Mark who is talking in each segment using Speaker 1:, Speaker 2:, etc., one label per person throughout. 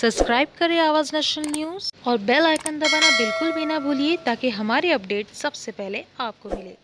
Speaker 1: Subscribe करें आवाज़ national news और बेल आइकन दबाना बिल्कुल भी ना भूलिए ताकि हमारी अपडेट सबसे पहले आपको मिले।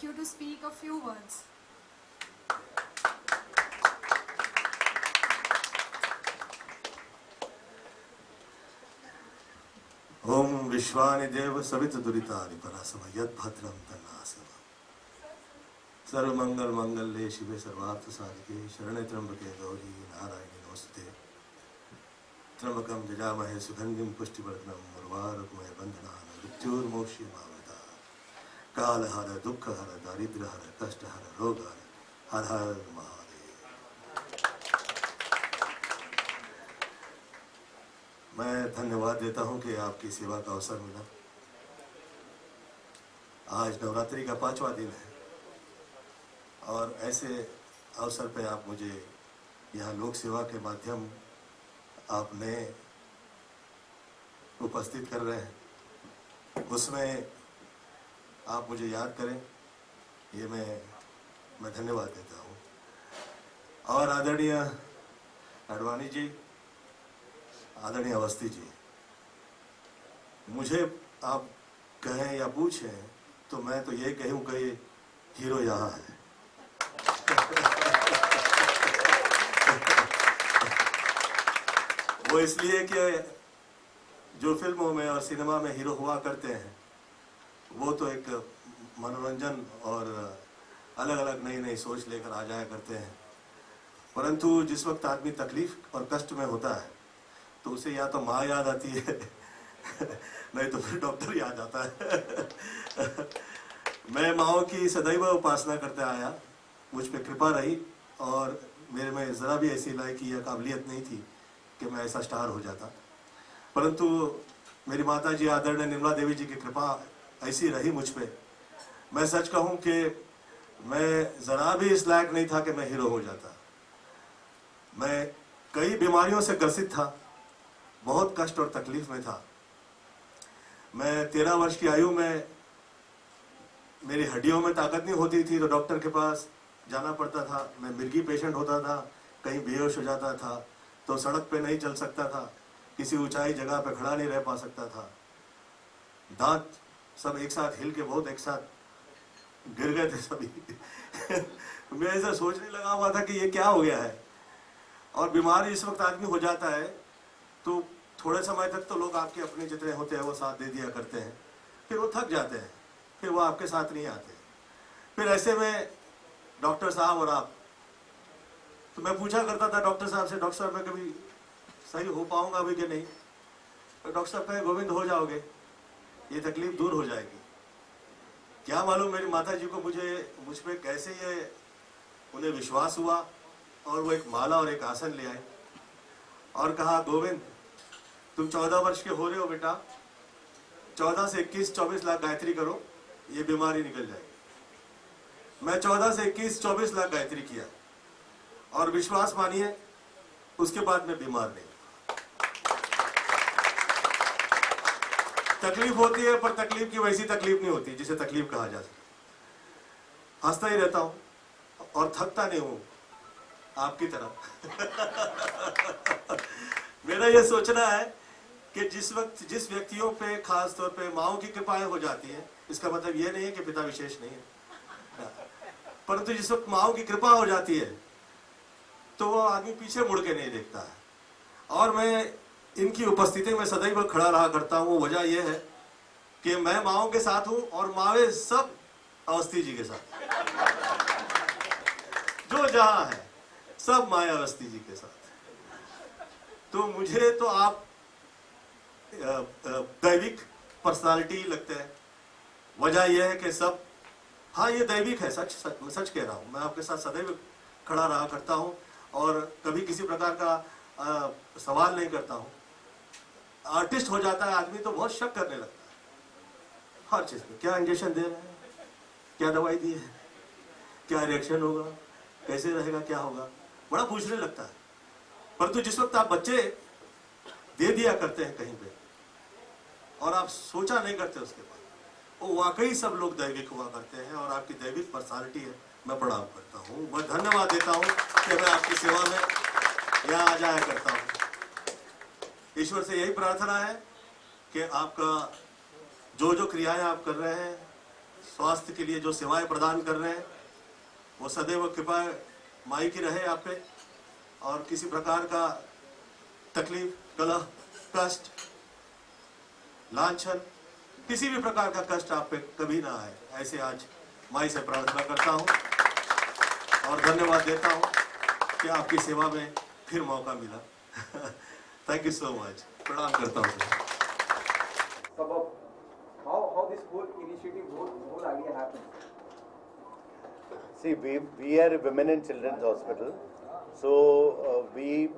Speaker 2: You to speak a few words.
Speaker 3: ओम विश्वानि देव सवित दुरितानि परासव यद्भद्रं तन्नासव सर्वमंगल मंगल्ये शिवे सर्वार्थ साधिके शरणे त्र्यंबके गौरी नारायणी नमोस्तुते त्र्यंबकं यजामहे सुगंधिं पुष्टिवर्धनम् उर्वारुकमय बन्धनान् मृत्युर्मोक्षयमामृता कालहर दुःखहर दारिद्र्यहर कष्टहर रोगहर हर हर महादेव। मैं धन्यवाद देता हूं कि आपकी सेवा का अवसर मिला। आज नवरात्रि का 5वां दिन है और ऐसे अवसर पे आप मुझे यहाँ लोक सेवा के माध्यम आपने उपस्थित कर रहे हैं, उसमें आप मुझे याद करें, ये मैं धन्यवाद देता हूँ। और आदरणीय अडवाणी जी, आदरणीय अवस्थी जी, मुझे आप कहें या पूछें तो मैं तो ये कहूँ कि हीरो यहाँ है। वो इसलिए कि जो फिल्मों में और सिनेमा में हीरो हुआ करते हैं वो तो एक मनोरंजन और अलग अलग नई नई सोच लेकर आ जाया करते हैं, परंतु जिस वक्त आदमी तकलीफ और कष्ट में होता है तो उसे या तो माँ याद आती है नहीं तो फिर डॉक्टर याद आता है। मैं माँओं की सदैव उपासना करते आया, मुझ पे कृपा रही और मेरे में ज़रा भी ऐसी लायकी या काबिलियत नहीं थी कि मैं ऐसा स्टार हो जाता, परंतु मेरी माता जी आदरणीय निर्मला देवी जी की कृपा ऐसी रही मुझ पे। मैं सच कहूँ कि मैं ज़रा भी इस लायक नहीं था कि मैं हीरो हो जाता। मैं कई बीमारियों से ग्रसित था, बहुत कष्ट और तकलीफ में था। मैं 13 वर्ष की आयु में मेरी हड्डियों में ताकत नहीं होती थी तो डॉक्टर के पास जाना पड़ता था। मैं मिर्गी पेशेंट होता था, कहीं बेहोश हो जाता था तो सड़क पे नहीं चल सकता था, किसी ऊंचाई जगह पे खड़ा नहीं रह पा सकता था। दांत सब एक साथ हिल के बहुत एक साथ गिर गए थे सभी। मैं ऐसा सोचने लगा हुआ था कि ये क्या हो गया है। और बीमार इस वक्त आदमी हो जाता है तो थोड़े समय तक तो लोग आपके अपने जितने होते हैं वो साथ दे दिया करते हैं, फिर वो थक जाते हैं, फिर वो आपके साथ नहीं आते। फिर ऐसे में डॉक्टर साहब और आप, तो मैं पूछा करता था डॉक्टर साहब से, डॉक्टर साहब मैं कभी सही हो पाऊंगा अभी कि नहीं? तो डॉक्टर साहब कहे गोविंद हो जाओगे, ये तकलीफ दूर हो जाएगी। क्या मालूम मेरी माता जी को मुझ पे कैसे ये उन्हें विश्वास हुआ और वो एक माला और एक आसन ले आए और कहा गोविंद तुम 14 वर्ष के हो रहे हो बेटा, 14 से 21-24 लाख गायत्री करो, ये बीमारी निकल जाएगी। मैं 14 से 21-24 लाख गायत्री किया और विश्वास मानिए उसके बाद मैं बीमार नहीं। तकलीफ होती है पर तकलीफ की वैसी तकलीफ नहीं होती जिसे तकलीफ कहा जा सके। हंसता ही रहता हूं और थकता नहीं हूं आपकी तरह। मेरा यह सोचना है कि जिस वक्त जिस व्यक्तियों पे खास तौर पे माओ की कृपाएं हो जाती है, इसका मतलब यह नहीं है कि पिता विशेष नहीं है, परंतु जिस वक्त माओ की कृपा हो जाती है तो वो आदमी पीछे मुड़ के नहीं देखता है। और मैं इनकी उपस्थिति में सदैव खड़ा रहा करता हूँ। वजह यह है कि मैं माओ के साथ हूँ और मावे सब अवस्थी जी के साथ, जो जहां है सब माया अवस्थी जी के साथ। तो मुझे तो आप दैविक पर्सनालिटी लगते हैं। वजह यह है कि सब, हाँ ये दैविक है, सच सच मैं सच कह रहा हूँ। मैं आपके साथ सदैव खड़ा रहा करता हूँ और कभी किसी प्रकार का सवाल नहीं करता हूँ। आर्टिस्ट हो जाता है आदमी तो बहुत शक करने लगता है हर चीज में। क्या इंजेक्शन दे रहे हैं, क्या दवाई दी है, क्या रिएक्शन होगा, कैसे रहेगा, क्या होगा, बड़ा पूछने लगता है। परंतु जिस वक्त आप बच्चे दे दिया करते हैं कहीं पे और आप सोचा नहीं करते उसके बाद, वो वाकई सब लोग दैविक हुआ करते हैं और आपकी दैविक पर्सनालिटी है। मैं प्रणाम करता हूँ, मैं धन्यवाद देता हूँ कि मैं आपकी सेवा में यहाँ आ जाया करता हूँ। ईश्वर से यही प्रार्थना है कि आपका जो जो क्रियाएं आप कर रहे हैं, स्वास्थ्य के लिए जो सेवाएं प्रदान कर रहे हैं, वो सदैव कृपा माई की रहे आप पे और किसी प्रकार का तकलीफ, कलह, कष्ट, लांछन, किसी भी प्रकार का कष्ट आप पे कभी ना आए, ऐसे आज माई से प्रार्थना करता हूँ और धन्यवाद देता हूँ कि आपकी सेवा में फिर मौका मिला। Thank you so much. प्रणाम करता हूँ।
Speaker 4: How this whole initiative, whole idea happened?
Speaker 5: See, we are a women and children's hospital, so we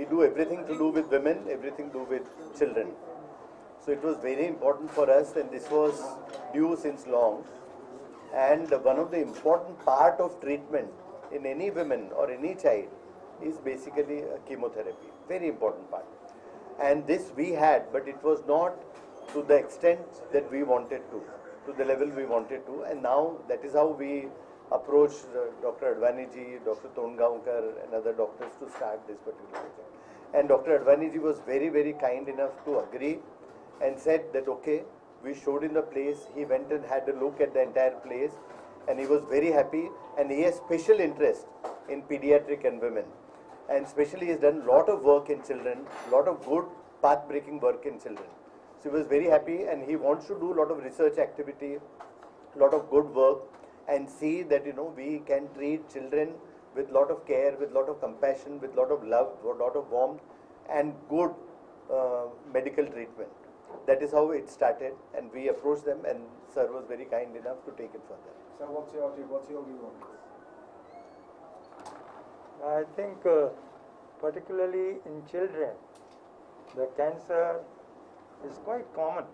Speaker 5: do everything to do with women, everything to do with children. So it was very important for us, and this was due since long. And one of the important part of treatment in any woman or any child is basically a chemotherapy. Very important part. And this we had, but it was not to the extent that we wanted to the level we wanted to. And now that is how we approached Dr. Advani ji, Dr. Tongaonkar and other doctors to start this particular project. And Dr. Advani ji was very, very kind enough to agree and said that okay, we showed in the place. He went and had a look at the entire place and he was very happy, and he has special interest in pediatric and women. And especially he has done a lot of work in children, lot of good path-breaking work in children. So he was very happy and he wants to do a lot of research activity, lot of good work, and see that we can treat children with lot of care, with lot of compassion, with lot of love, with lot of warmth and good medical treatment. That is how it started, and we approached them, and sir was very kind enough to take it further.
Speaker 4: So what's your view on this?
Speaker 6: I think particularly in children, the cancer is quite common.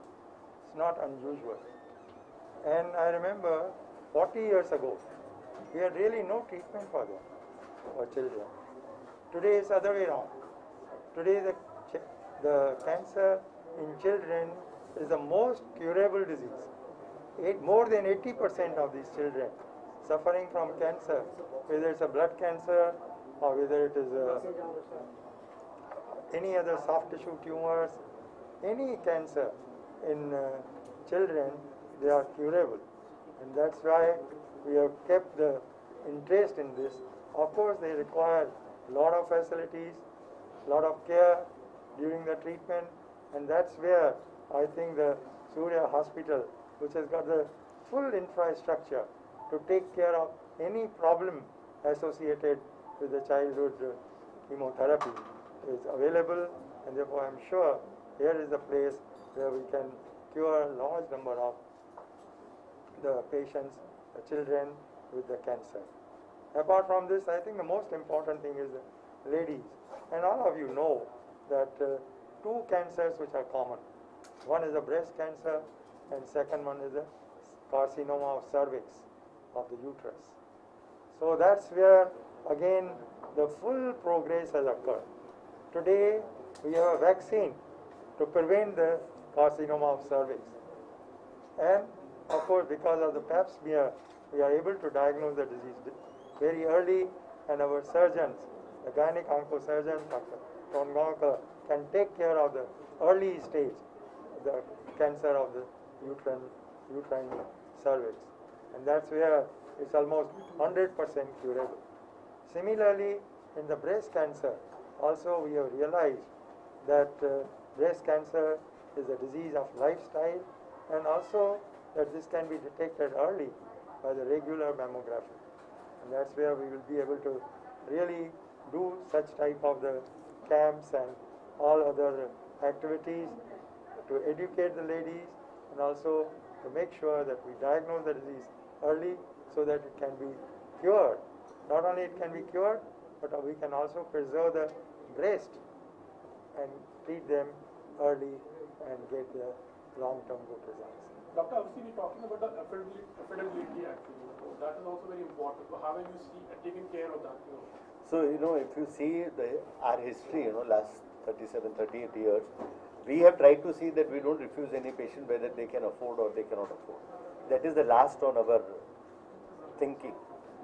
Speaker 6: It's not unusual. And I remember 40 years ago, we had really no treatment for them, for children. Today it's the other way around. Today the cancer in children is the most curable disease. More than 80% of these children suffering from cancer, whether it's a blood cancer or whether it is any other soft tissue tumors, any cancer in children, they are curable. And that's why we have kept the interest in this. Of course, they require a lot of facilities, a lot of care during the treatment, and that's where I think the Surya Hospital, which has got the full infrastructure to take care of any problem associated with the childhood chemotherapy, is available, and therefore I'm sure here is the place where we can cure a large number of the patients, the children with the cancer. Apart from this, I think the most important thing is the ladies. And all of you know that two cancers which are common. One is the breast cancer and second one is the carcinoma of cervix, of the uterus. So that's where again the full progress has occurred. Today we have a vaccine to prevent the carcinoma of cervix. And of course, because of the pap smear, we are able to diagnose the disease very early, and our surgeons, the gynec oncosurgeon, Dr. Tongaonkar, can take care of the early stage, the cancer of the uterine cervix. And that's where it's almost 100% curable. Similarly, in the breast cancer, also we have realized that breast cancer is a disease of lifestyle, and also that this can be detected early by the regular mammography. And that's where we will be able to really do such type of the camps and all other activities to educate the ladies, and also to make sure that we diagnose the disease early so that it can be cured. Not only it can be cured, but we can also preserve the breast and treat them early and get the long-term good results.
Speaker 7: Doctor, obviously we're talking about the affordability actually. So that is also very important. So how have you taken care of that?
Speaker 5: So, if you see our history, last 38 years, we have tried to see that we don't refuse any patient whether they can afford or they cannot afford. That is the last on our thinking.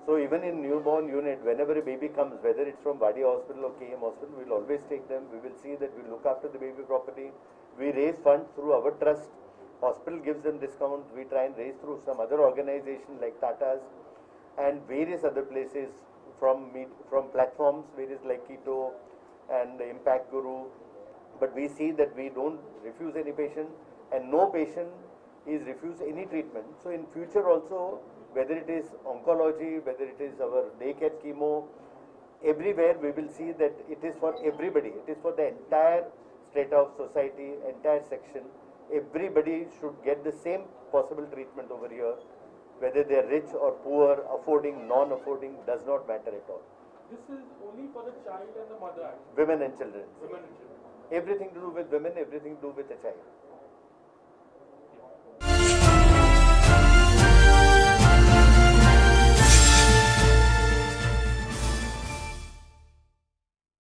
Speaker 5: So even in newborn unit, whenever a baby comes, whether it's from Wadi Hospital or KM Hospital, we'll always take them. We will see that we look after the baby properly. We raise funds through our trust. Hospital gives them discounts. We try and raise through some other organization like Tata's and various other places from platforms, various like Keto and Impact Guru. But we see that we don't refuse any patient, and no patient is refused any treatment. So in future also, whether it is oncology, whether it is our daycare chemo, everywhere we will see that it is for everybody. It is for the entire strata of society, entire section. Everybody should get the same possible treatment over here. Whether they are rich or poor, affording, non-affording, does not matter at all.
Speaker 7: This is only for the child and the mother.
Speaker 5: Women and children.
Speaker 7: Women and children.
Speaker 5: Everything to do with women, everything to do with the child.